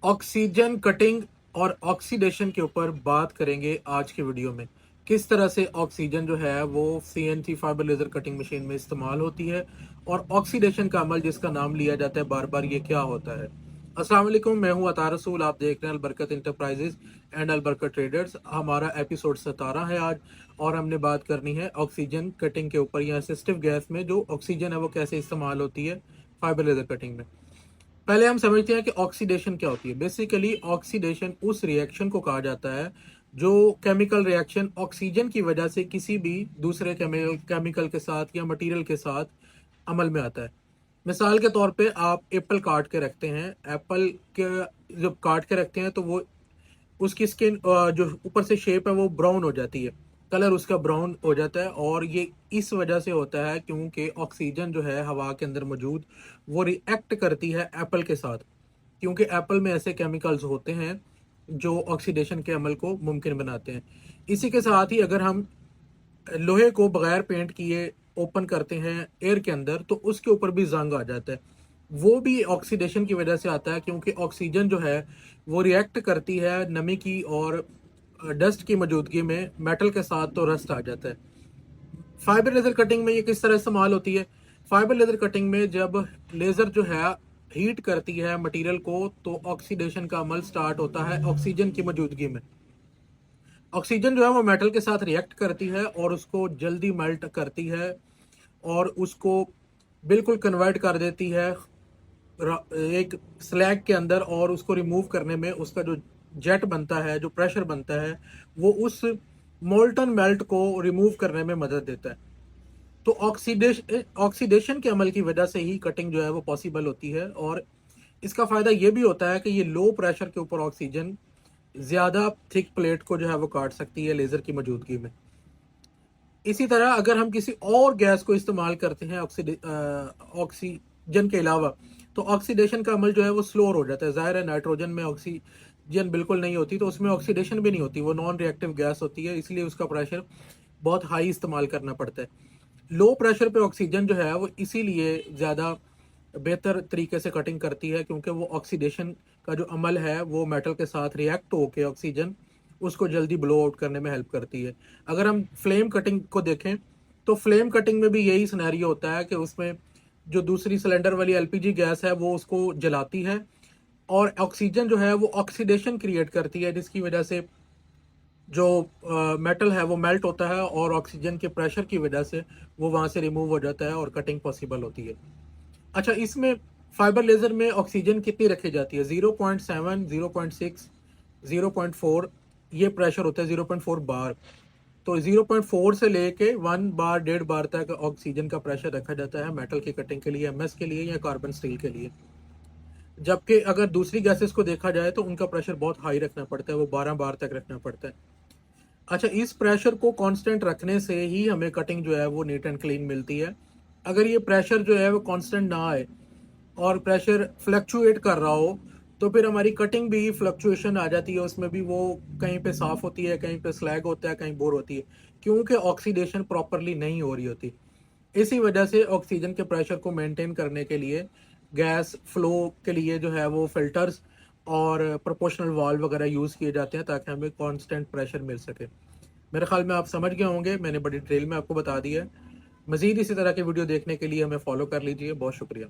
Oxygen cutting और oxidation के ऊपर बात करेंगे आज के वीडियो में। किस तरह से ऑक्सीजन जो है वो CNC fibre laser cutting machine में इस्तेमाल होती है और ऑक्सीडेशन का अमल जिसका नाम लिया जाता है बार बार, ये क्या होता है। अस्सलाम वालेकुम, मैं हूं अता रसूल, आप देख रहे हैं अलबरकत इंटरप्राइजेज एंड अलबरकत ट्रेडर्स। हमारा एपिसोड 17 है आज और हमने बात करनी है ऑक्सीजन कटिंग के ऊपर या असिस्टिव गैस में जो ऑक्सीजन है वो कैसे इस्तेमाल होती है फाइबर लेजर कटिंग में। पहले हम समझते हैं कि ऑक्सीडेशन क्या होती है। बेसिकली ऑक्सीडेशन उस रिएक्शन को कहा जाता है जो केमिकल रिएक्शन ऑक्सीजन की वजह से किसी भी दूसरे केमिकल के साथ या मटेरियल के साथ अमल में आता है। मिसाल के तौर पे आप एप्पल काट के रखते हैं, एप्पल के जब काट के रखते हैं तो वो उसकी स्किन जो ऊपर से शेप है वो ब्राउन हो जाती है, कलर उसका ब्राउन हो जाता है। और ये इस वजह से होता है क्योंकि ऑक्सीजन जो है हवा के अंदर मौजूद वो रिएक्ट करती है एप्पल के साथ, क्योंकि एप्पल में ऐसे केमिकल्स होते हैं जो ऑक्सीडेशन के अमल को मुमकिन बनाते हैं। इसी के साथ ही अगर हम लोहे को बगैर पेंट किए ओपन करते हैं एयर के अंदर तो उसके ऊपर भी जंग आ जाता है। वो भी ऑक्सीडेशन की वजह से आता है क्योंकि ऑक्सीजन जो है वो रिएक्ट करती है नमी की और डस्ट की मौजूदगी में मेटल के साथ, तो रस्ट आ जाता है। फाइबर लेजर कटिंग में ये किस तरह इस्तेमाल होती है। फाइबर लेजर कटिंग में जब लेजर जो है हीट करती है मटेरियल को तो ऑक्सीडेशन का अमल स्टार्ट होता है ऑक्सीजन की मौजूदगी में। ऑक्सीजन जो है वो मेटल के साथ रिएक्ट करती है और उसको जल्दी मेल्ट करती है और उसको बिल्कुल कन्वर्ट कर देती है एक स्लैग के अंदर। और उसको रिमूव करने में उसका जो जेट बनता है, जो प्रेशर बनता है, वो उस मोल्टन मेल्ट को रिमूव करने में मदद देता है। तो ऑक्सीडेशन के अमल की वजह से ही कटिंग जो है वो पॉसिबल होती है। और इसका फायदा ये भी होता है कि ये लो प्रेशर के ऊपर ऑक्सीजन ज्यादा थिक प्लेट को जो है वो काट सकती है लेजर की मौजूदगी में। इसी तरह अगर हम किसी और गैस को इस्तेमाल करते हैं ऑक्सीजन के अलावा तो ऑक्सीडेशन का अमल जो है वो स्लोअर हो जाता है। जाहिर है नाइट्रोजन में ऑक्सीजन बिल्कुल नहीं होती तो उसमें ऑक्सीडेशन भी नहीं होती, वो नॉन रिएक्टिव गैस होती है, इसलिए उसका प्रेशर बहुत हाई इस्तेमाल करना पड़ता है। लो प्रेशर पे ऑक्सीजन जो है वो इसीलिए ज़्यादा बेहतर तरीके से कटिंग करती है क्योंकि वो ऑक्सीडेशन का जो अमल है वो मेटल के साथ रिएक्ट होकर ऑक्सीजन उसको जल्दी ब्लो आउट करने में हेल्प करती है। अगर हम फ्लेम कटिंग को देखें तो फ्लेम कटिंग में भी यही सिनेरियो होता है कि उसमें जो दूसरी सिलेंडर वाली एलपीजी गैस है वो उसको जलाती है और ऑक्सीजन जो है वो ऑक्सीडेशन क्रिएट करती है जिसकी वजह से जो मेटल है वो मेल्ट होता है और ऑक्सीजन के प्रेशर की वजह से वो वहां से रिमूव हो जाता है और कटिंग पॉसिबल होती है। अच्छा, इसमें फाइबर लेजर में ऑक्सीजन कितनी रखी जाती है? 0.7, 0.6, 0.4 ये प्रेशर होता है, 0.4 बार। तो 0.4 से लेके 1 बार 1.5 बार तक ऑक्सीजन का प्रेशर रखा जाता है मेटल की कटिंग के लिए, एमएस के लिए या कार्बन स्टील के लिए। जबकि अगर दूसरी गैसेस को देखा जाए तो उनका प्रेशर बहुत हाई रखना पड़ता है, वो 12 बार तक रखना पड़ता है। अच्छा, इस प्रेशर को कांस्टेंट रखने से ही हमें कटिंग जो है वो नीट एंड क्लीन मिलती है। अगर ये प्रेशर जो है वो कांस्टेंट ना आए और प्रेशर फ्लक्चुएट कर रहा हो तो फिर हमारी कटिंग भी फ्लक्चुएशन आ जाती है, उसमें भी वो कहीं पे साफ होती है, कहीं पे स्लैग होता है, कहीं बोर होती है, क्योंकि ऑक्सीडेशन प्रॉपरली नहीं हो रही होती। इसी वजह से ऑक्सीजन के प्रेशर को मेंटेन करने के लिए गैस फ्लो के लिए जो है वो फिल्टर्स और प्रोपोर्शनल वाल्व वगैरह यूज़ किए जाते हैं ताकि हमें कांस्टेंट प्रेशर मिल सके। मेरे ख्याल में आप समझ गए होंगे, मैंने बड़ी डिटेल में आपको बता दिया है। मज़ीद इसी तरह के वीडियो देखने के लिए हमें फॉलो कर लीजिए। बहुत शुक्रिया।